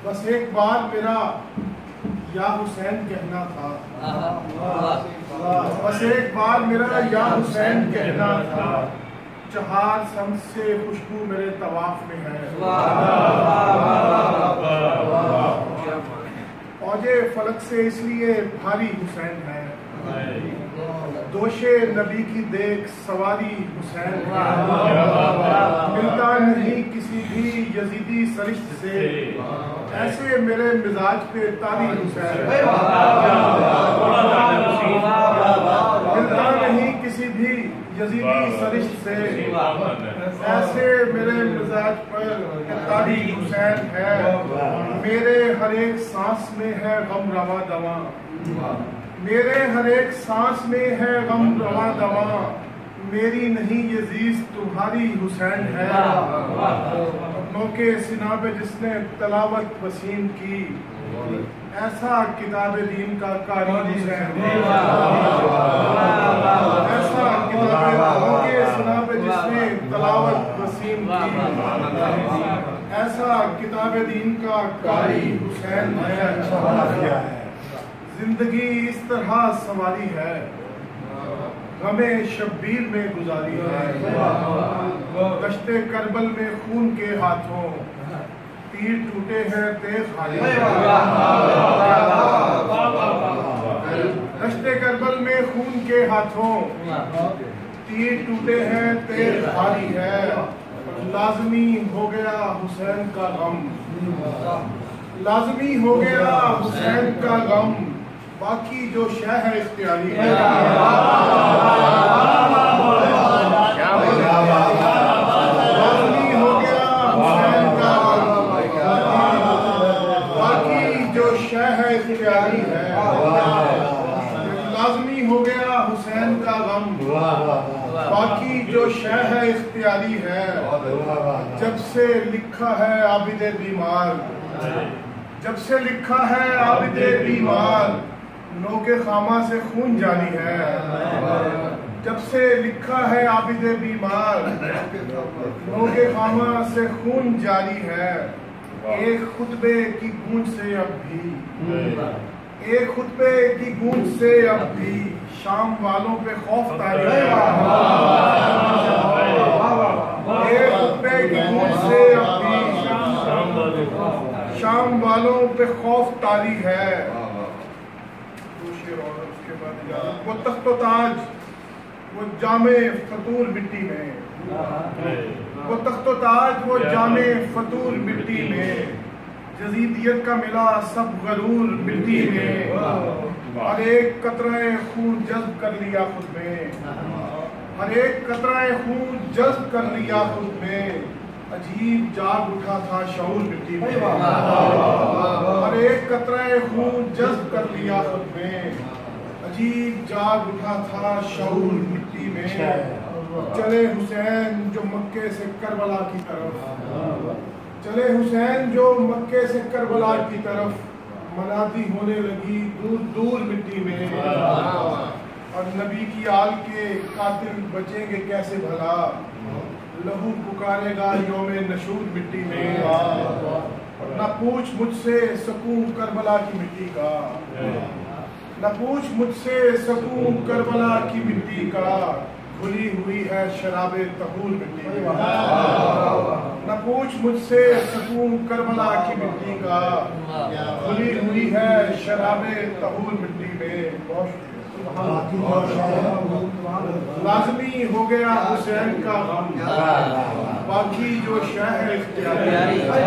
بس ایک بار میرا یا حسین کہنا تھا، بس ایک بار میرا یا حسین کہنا تھا، چہار سمت سے خوشبو میرے طواف میں ہے۔ اوجے فلک سے اس لیے بھاری حسین ہے، دوش نبی کی دیکھ سواری حسین ہے، ملتا نہیں کسی بھی یزیدی سرشت سے، ایسے میرے مزاج پہ تاری حسین ہے، ملتا نہیں کسی بھی یزیدی سرشت سے، ایسے میرے مزاج پر تاری حسین ہے، میرے ہر ایک سانس میں ہے غم رواں دواں، میرے ہر ایک سانس میں ہے غم رواں دواں، میری نہیں یہ زیست تمہاری حسین ہے، موقع سنا پہ جس نے تلاوت وسیم کی، ایسا کتاب دین کا قاری حسین ہے، ایسا موقع سنا پہ جس نے تلاوت وسیم کی، ایسا کتاب دین کا قاری حسین ہے۔ زندگی اس طرح سواری ہے، غم شبیر میں گزاری ہے، دشت کربل میں خون کے ہاتھوں تیر ٹوٹے ہیں تیز خالی ہے، دشت کربل میں خون کے ہاتھوں تیر ٹوٹے ہیں تیز خالی ہے، لازمی ہو گیا حسین کا غم، لازمی ہو گیا حسین کا غم، باقی جو شے ہے اختیاری ہے، لازمی ہو گیا حسین کا غم، باقی جو شے ہے اختیاری ہے، لازمی ہو گیا حسین کا غم، باقی جو شے ہے اختیاری ہے، جب سے لکھا ہے عابد بیمار، جب سے لکھا ہے عابد بیمار، نوک خامہ سے خون جاری ہے، جب سے لکھا ہے عابد بیمار، نوک خامہ سے خون جاری ہے، ایک خطبے کی گونج سے اب بھی، ایک خطبے کی گونج سے اب بھی شام والوں پہ خوف طاری ہے، ایک خطبے کی گونج سے اب بھی شام والوں پہ خوف طاری ہے، وہ تخت و تاج وہ جامع فطور مٹی میں، وہ تخت و تاج وہ جامع فطور مٹی میں، جزیدیت کا ملا سب غرور مٹی میں، ہر ایک قطرہ خون جذب کر لیا خود میں، ہر ایک قطرہ خون جذب کر لیا خود میں، عجیب جاگ اٹھا تھا شعور مٹی میں، ہر ایک قطرہ خون جذب کر لیا خود میں، عجیب جاگ اٹھا تھا شعور مٹی میں، چلے حسین جو مکے سے کربلا کی طرف، چلے حسین جو مکے سے کربلا کی طرف، منادی ہونے لگی دور دور مٹی میں، اور نبی کی آل کے قاتل بچیں گے کیسے بھلا، لہو پکارے گا یوم نشور مٹی میں، اور نہ پوچھ مجھ سے سکون کربلا کی مٹی کا، نہ پوچھ مجھ سے سکون کربلا کی مٹی کا، کھلی ہوئی ہے شراب طہور مٹی میں، نہ پوچھ مجھ سے سکون کربلا کی مٹی کا، کھلی ہوئی ہے شراب طہور مٹی میں، لازمی ہو گیا حسین کا غم، باقی جو شے ہے اختیاری ہے۔